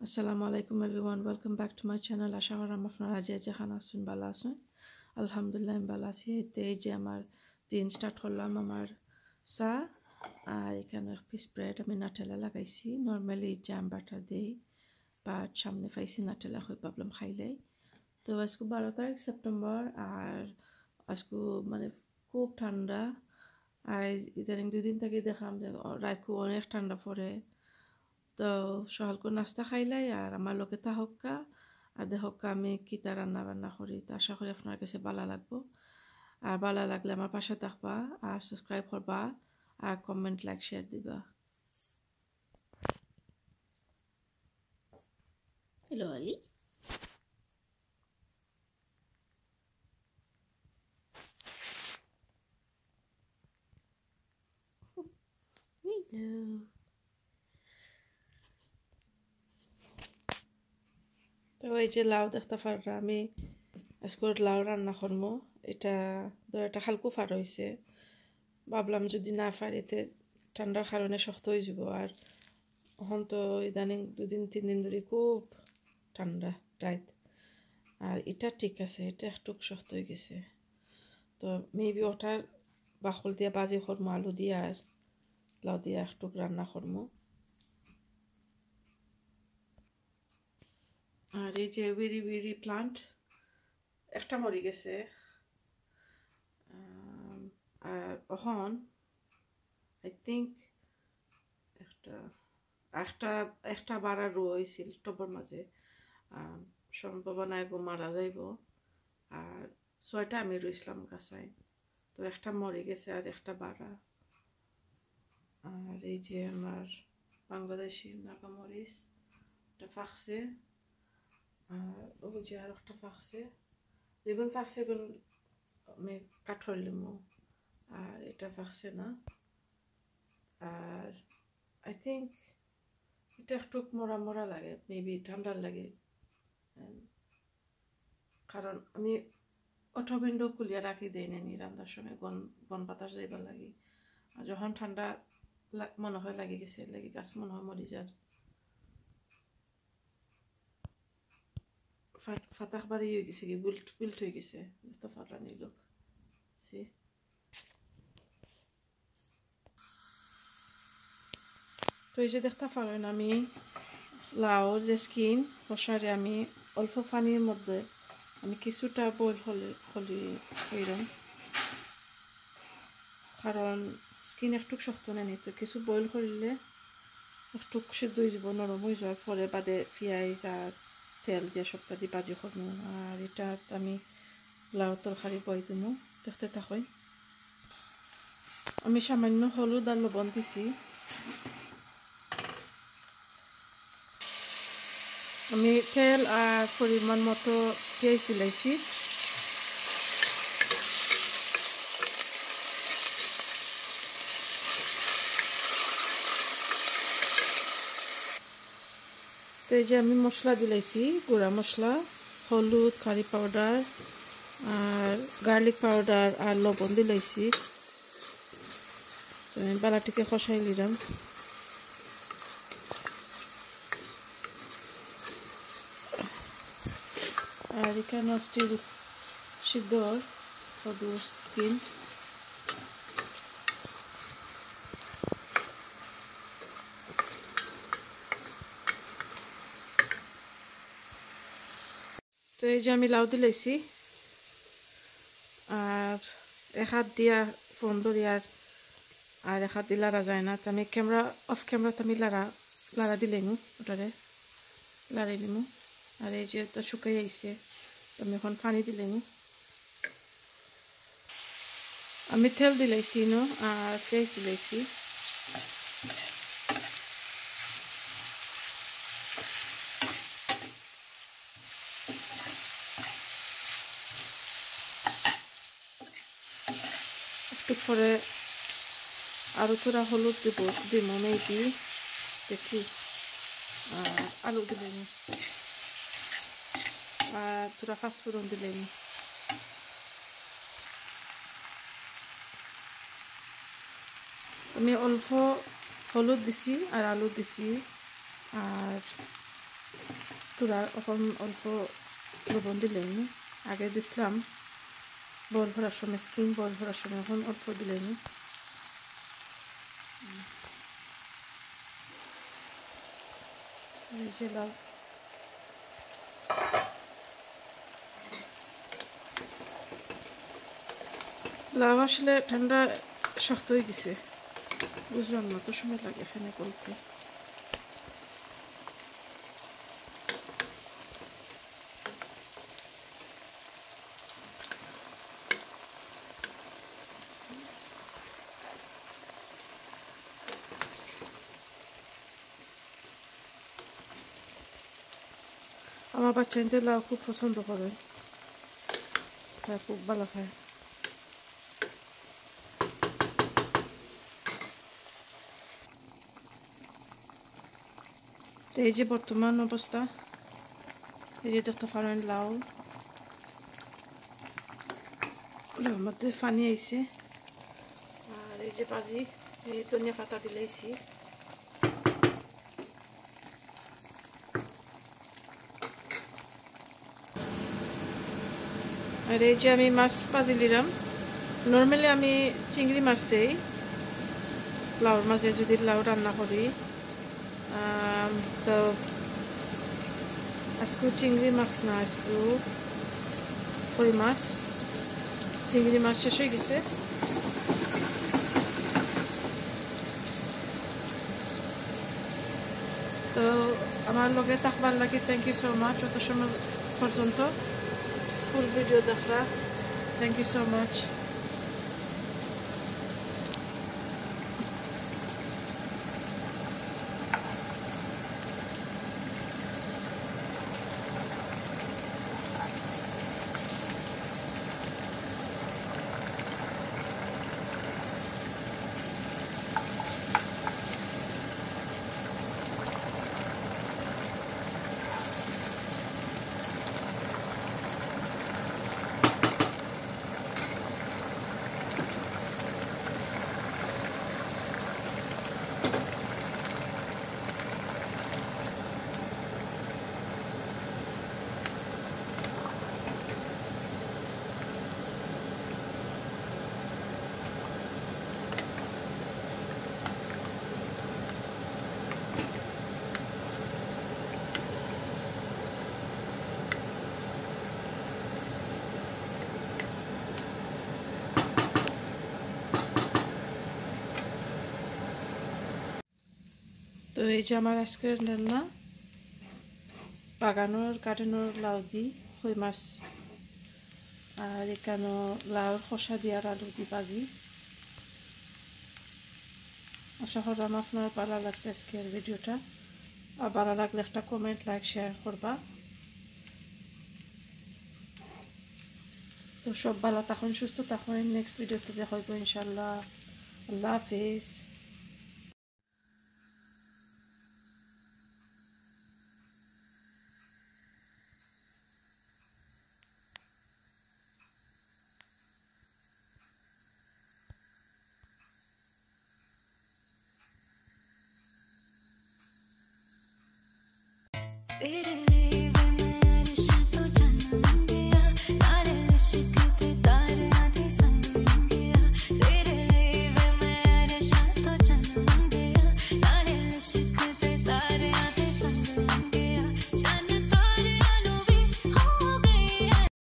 Assalamu alaikum everyone, welcome back to my channel. আশা করাম আপনারা যে যেখানে আছেন ভালো আছেন। আলহামদুলিল্লাহ আমি ভালো আছি। এই যে আমার দিন স্টার্ট করলাম আমার চা আর এখানে পিস ব্রেড আমি নাটেলা লাগাইছি। নর্মালি জ্যাম বাটার দিই বাট সামনে পাইছি নাটেলা হয়ে ভাবলাম খাইলেই। তো আজকে 12 সেপ্টেম্বর আর আজকে মানে খুব ঠান্ডা। আর ইদানিং 2 দিন থেকে দেখলাম যে রাত খুব অনেক ঠান্ডা পড়ে। তো সকাল করে নাস্তা খাইলাই আর আমার লোকে তাহক্কা আর দেহক্কা আমি কিতা রান্না বান্না করি। তো আশা করি আপনার কাছে ভালো লাগবো। আর ভালো লাগলে আমার পাশে থাকবা আর সাবস্ক্রাইব করবা আর কমেন্ট লাইক শেয়ার দিবা। হ্যালো আলি। তো এই যে লাউ দেখতে পাররা আমি আজকে লাউ রান্না করবো। এটা একটা হালকু ফার হয়েছে, ভাবলাম যদি না পারিতে ঠান্ডার কারণে শক্ত হয়ে যাব। আর এখন তো ইদানিং 2-3 দিন ধরে খুব ঠান্ডা রাত। আর এটা ঠিক আছে, এটা একটু শক্ত হয়ে গেছে। তো মেবি ওটার বাকল দিয়া বাজি করবো, আলু দিয়া আর লাউ দিয়া একটু রান্না করবো। আর এই যে বেরি বেরি প্লান্ট একটা মরে গেছে। আর এখন আই থিঙ্ক একটা একটা একটা বাড়া রয়েছিল টবের মাঝে, সম্ভাবনা এগো মারা যাইব। আর 6টা আমি রইছিলাম গাছায়, তো একটা মরে গেছে আর একটা বাড়া। আর এই যে আমার বাংলাদেশি নাগামরিচ একটা ফাঁকছে, আর ওই যে আর একটা ফাঁকছে। যেগুন ফাঁকছে এগুন আমি কাঠর লিমু, আর এটা ফাঁকছে না। আর আই থিঙ্ক এটা একটু মরা মরা লাগে, মেবি ঠান্ডার লাগে। কারণ আমি অটো উইন্ডো খুলিয়া রাখি দেই নি রান্নার সময়, গন বাতাস যাইবার লাগে। আর যখন ঠান্ডা মনে হয় লাগে গেছে লাগে গাছ মনে হয় মরি যার। ফাতাক বাড়ি হয়ে গেছে কি বিল্ট হয়ে গেছে, তো ফাটানি লোক সে। তো এই যে দেখতে পারেন আমি লাউর যে স্কিন কষারে আমি অল্প পানির মধ্যে আমি কিছুটা বইল হলি হইলাম, কারণ স্কিন একটু শক্ত নেই। তো কিছু বইল করলে একটু সিদ্ধ হয়ে যাব, নরম হয়ে যাওয়ার পরে বাদে পেঁয়াজ আর তেল দিয়ে সপ্তাহ দিয়ে বাজি করবো। আর এটা আমি লাউ তরকারি বই দিব, দেখতে থাকই। আমি সামান্য হলুদ আর লবণ দিছি। আমি তেল আর পরিমাণ মতো পেঁয়াজ দিলাইছি। তো এই যে আমি মশলা দিলাইছি, গুঁড়া মশলা, হলুদ, কারি পাউডার আর গার্লিক পাউডার আর লবণ দিলাইছি। তো আমি বালাটিকে কষাই নিলাম। আর এখানে স্টিল সিদ্ধ কদুর স্কিন। তো এই যে আমি লাউ দিলাইছি আর এক হাত দিয়া ফোন ধরি আর এক হাত দিয়ে লাড়া যায় না। তো আমি অফ ক্যামেরাতে আমি লাড়া দিলাইমু, ওটারে লাড়াই নিমু। আর এই যে তো শুকাই আইছে, তো আমি এখন পানি দিলাইমু। আমি তেল দিলাইছি আর পেঁয়াজ দিলাইছি। একটু পরে আরও থোড়া হলুদ দিব মেবি, দেখি। আলু দিলাইমু আর থোড়া ফাঁসফোড়ন দিলাইমু। আমি অল্প হলুদ দিছি আর আলু দিছি আর তোরা এখন অল্প লবণ দিলেন, আগে দিছিলাম বয়েল ভরার সময়, স্কিন বয়েল ভরার সময়, এখন অল্প দিলেন। এই যে লাউ, লাউ আসলে ঠান্ডা শক্ত হয়ে গেছে, বুঝলাম না তো সময় লাগে ফেনে করতে। আমার বাচ্চাদের লাউ খুব পছন্দ করে, তাই খুব ভালো খায়। এই যে বর্তমান অবস্থা, এই যে দেখতে পারেন লাউ, লাউর মধ্যে পানি আইছে। আর এই যে ভাজি, এই ধনিয়া পাতা দিলেইছি। আর এই যে আমি মাছ ভাজি নিলাম। নর্মালি আমি চিংড়ি মাছ দেই লাউর মাঝে যদি লাউ রান্না করি, তো আজকে চিংড়ি মাছ না, আজকে কই মাছ, চিংড়ি মাছ শেষ হয়ে গেছে। তো আমার লগে থাকবার লাগে থ্যাংক ইউ সো মাচ। যত সময় পর্যন্ত ফুল ভিডিও দেখা, থ্যাংক ইউ সো মাচ। তো এই যে আমার আজকের রান্না, বাগানোর কাটানোর লাউ দি কই মাছ, আর এখানে লাউর খোসা দিয়ে আর আলু দি ভাজি। আশা করলাম আপনার ভালো লাগছে আজকের ভিডিওটা। আর ভালো লাগলে একটা কমেন্ট, লাইক, শেয়ার করবা। তো সব ভালো থাকুন, সুস্থ থাকুন। নেক্সট ভিডিওতে দেখা হইব ইনশাল্লাহ। আল্লাহ হাফিজ। It is